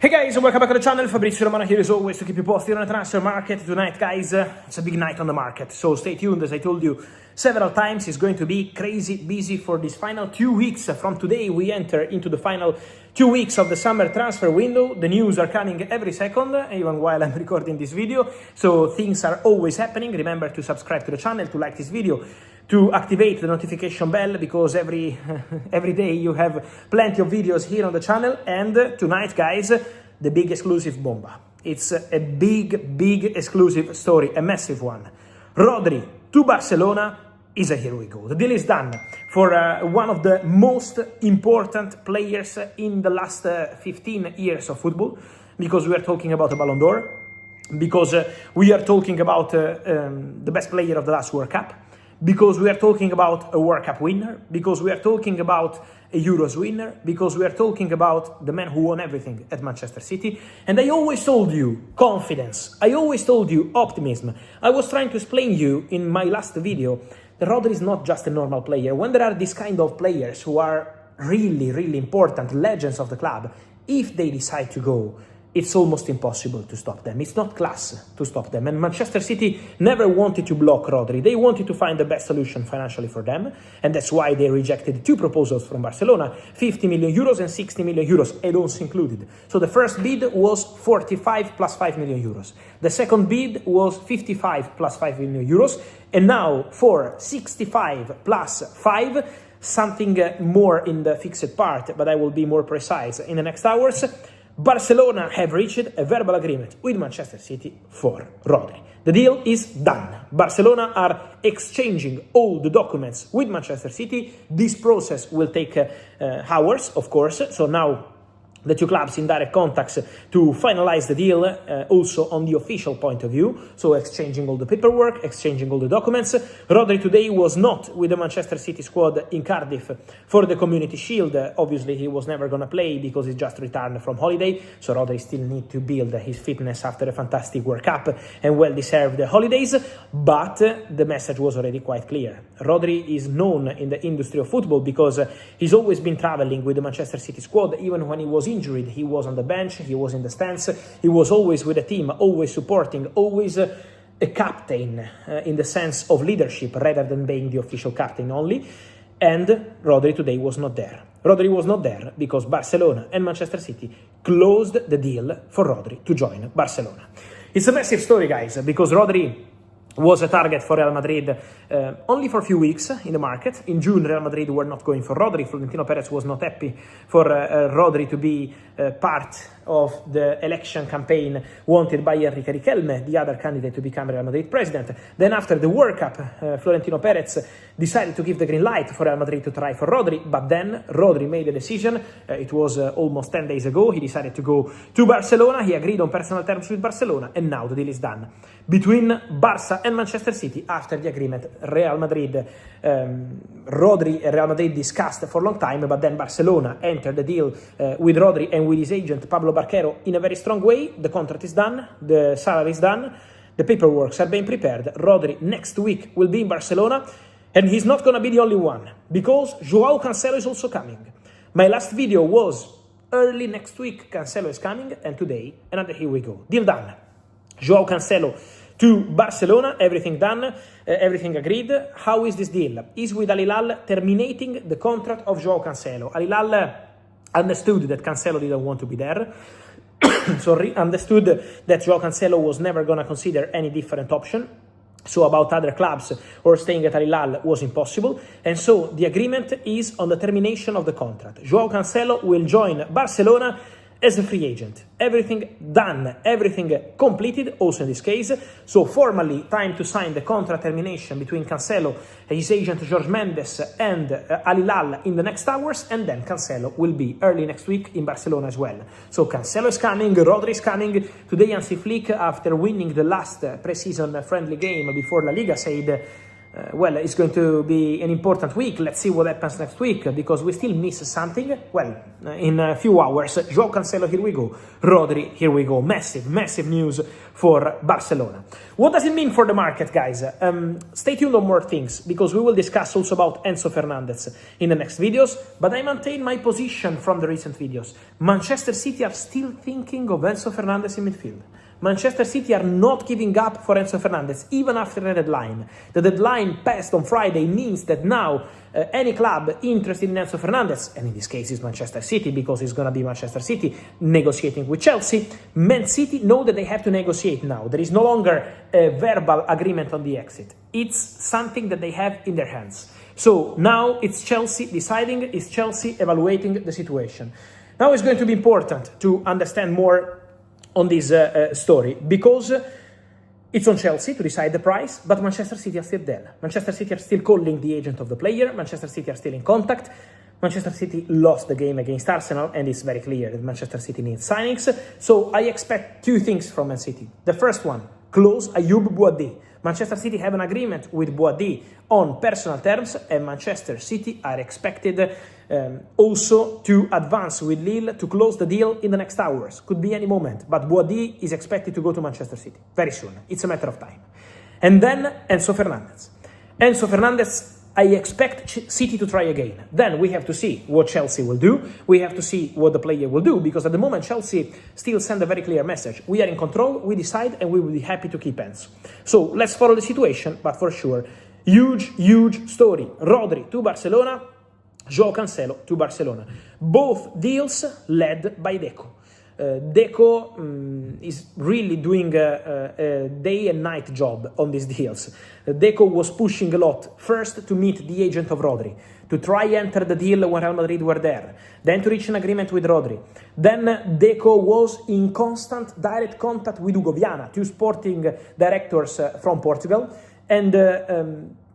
Hey guys, welcome back to the channel. Fabrizio Romano here as always to keep you posted on the transfer market. Tonight, guys, it's a big night on the market, so stay tuned. As I told you several times, it's going to be crazy busy for these final 2 weeks. From today, we enter into the final 2 weeks of the summer transfer window. The news are coming every second, even while I'm recording this video, so things are always happening. Remember to subscribe to the channel, to like this video, to activate the notification bell, because every day you have plenty of videos here on the channel. And tonight, guys, the big exclusive bomba. It's a big exclusive story, a massive one. Rodri to Barcelona is a here we go. The deal is done for one of the most important players in the last 15 years of football, because we are talking about a Ballon d'Or, because we are talking about the best player of the last World Cup, because we are talking about a World Cup winner, because we are talking about a Euros winner, because we are talking about the man who won everything at Manchester City. And I always told you confidence. I always told you optimism. I was trying to explain you in my last video that Rodri is not just a normal player. When there are these kind of players who are really important, legends of the club, if they decide to go, it's almost impossible to stop them. It's not class to stop them. And Manchester City never wanted to block Rodri. They wanted to find the best solution financially for them. And that's why they rejected 2 proposals from Barcelona, 50 million euros and 60 million euros, add-ons included. So the first bid was 45 plus 5 million euros. The second bid was 55 plus 5 million euros. And now for 65 plus 5, something more in the fixed part, but I will be more precise in the next hours. Barcelona have reached a verbal agreement with Manchester City for Rodri. The deal is done. Barcelona are exchanging all the documents with Manchester City. This process will take hours, of course. So now the 2 clubs in direct contacts to finalize the deal, also on the official point of view, so exchanging all the paperwork, exchanging all the documents. Rodri today was not with the Manchester City squad in Cardiff for the Community Shield. Obviously, he was never going to play because he just returned from holiday, so Rodri still needs to build his fitness after a fantastic World Cup and well-deserved holidays, but the message was already quite clear. Rodri is known in the industry of football because he's always been traveling with the Manchester City squad. Even when he was injured, he was on the bench, he was in the stands, he was always with the team, always supporting, always a captain in the sense of leadership rather than being the official captain only. And Rodri today was not there. Rodri was not there because Barcelona and Manchester City closed the deal for Rodri to join Barcelona. It's a massive story, guys, because Rodri was a target for Real Madrid only for a few weeks in the market. In June, Real Madrid were not going for Rodri. Florentino Perez was not happy for Rodri to be part of the election campaign wanted by Enrique Riquelme, the other candidate to become Real Madrid president. Then after the World Cup, Florentino Perez decided to give the green light for Real Madrid to try for Rodri, but then Rodri made a decision. It was almost 10 days ago. He decided to go to Barcelona. He agreed on personal terms with Barcelona, and now the deal is done between Barca and Manchester City. After the agreement, Real Madrid, Rodri and Real Madrid discussed for a long time, but then Barcelona entered the deal with Rodri and with his agent Pablo Barquero in a very strong way. The contract is done, the salary is done, the paperwork are being prepared. Rodri next week will be in Barcelona, and he's not going to be the only one, because Joao Cancelo is also coming. My last video was early next week, Cancelo is coming, and today, another here we go. Deal done. Joao Cancelo to Barcelona, everything done, everything agreed. How is this deal? Is with Al Hilal terminating the contract of Joao Cancelo. Al Hilal understood that Cancelo didn't want to be there. Sorry, understood that Joao Cancelo was never going to consider any different option. So about other clubs or staying at Al Hilal was impossible. And so the agreement is on the termination of the contract. Joao Cancelo will join Barcelona as a free agent. Everything done, everything completed, also in this case. So formally, time to sign the contract termination between Cancelo, his agent Jorge Mendes, and Al Hilal in the next hours, and then Cancelo will be early next week in Barcelona as well. So Cancelo is coming, Rodri is coming. Today, Hansi Flick, after winning the last pre-season friendly game before La Liga, said well, it's going to be an important week. Let's see what happens next week, because we still miss something. Well, in a few hours, Joao Cancelo, here we go. Rodri, here we go. Massive, massive news for Barcelona. What does it mean for the market, guys? Stay tuned on more things, because we will discuss also about Enzo Fernandez in the next videos, but I maintain my position from the recent videos. Manchester City are still thinking of Enzo Fernandez in midfield. Manchester City are not giving up for Enzo Fernandez, even after the deadline. The deadline passed on Friday means that now any club interested in Enzo Fernandez, and in this case is Manchester City, because it's going to be Manchester City negotiating with Chelsea, Man City know that they have to negotiate now. There is no longer a verbal agreement on the exit. It's something that they have in their hands. So now it's Chelsea deciding, it's Chelsea evaluating the situation. Now it's going to be important to understand more on this story, because it's on Chelsea to decide the price, but Manchester City are still there. Manchester City are still calling the agent of the player. Manchester City are still in contact. Manchester City lost the game against Arsenal, and it's very clear that Manchester City needs signings. So I expect two things from Man City. The first one, close Ayoub Bouaddi. Manchester City have an agreement with Bouaddi on personal terms, and Manchester City are expected also to advance with Lille to close the deal in the next hours. Could be any moment, but Bouaddi is expected to go to Manchester City very soon. It's a matter of time. And then Enzo Fernandez. Enzo Fernandez, I expect City to try again. Then we have to see what Chelsea will do. We have to see what the player will do, because at the moment Chelsea still send a very clear message. We are in control, we decide, and we will be happy to keep Enzo. So let's follow the situation, but for sure, huge story. Rodri to Barcelona, Joao Cancelo to Barcelona. Both deals led by Deco. Deco is really doing a day and night job on these deals. Deco was pushing a lot, first to meet the agent of Rodri, to try enter the deal when Real Madrid were there, then to reach an agreement with Rodri. Then Deco was in constant direct contact with Hugo Viana, two sporting directors from Portugal, and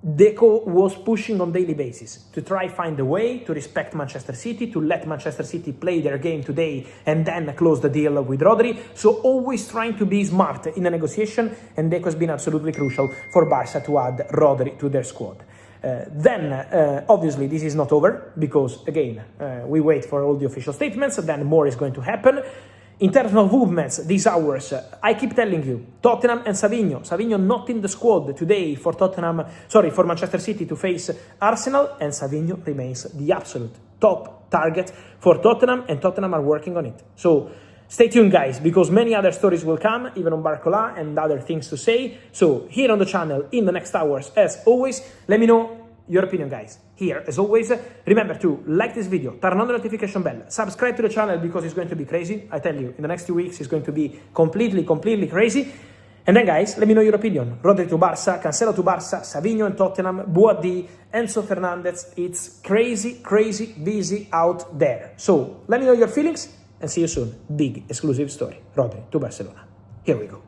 Deco was pushing on daily basis to try find a way to respect Manchester City, to let Manchester City play their game today and then close the deal with Rodri. So always trying to be smart in the negotiation, and Deco has been absolutely crucial for Barca to add Rodri to their squad. Then obviously this is not over, because again we wait for all the official statements, and then more is going to happen. In terms of movements, these hours, I keep telling you, Tottenham and Savinho not in the squad today for for Manchester City to face Arsenal, and Savinho remains the absolute top target for Tottenham, and Tottenham are working on it. So stay tuned, guys, because many other stories will come, even on Barcola and other things to say. So here on the channel in the next hours, as always, let me know your opinion, guys. Here, as always, remember to like this video, turn on the notification bell, subscribe to the channel, because it's going to be crazy. I tell you, in the next 2 weeks, it's going to be completely crazy. And then, guys, let me know your opinion. Rodri to Barca, Cancelo to Barca, Savinho and Tottenham, Bouaddi, Enzo Fernandez. It's crazy busy out there. So let me know your feelings, and see you soon. Big exclusive story. Rodri to Barcelona. Here we go.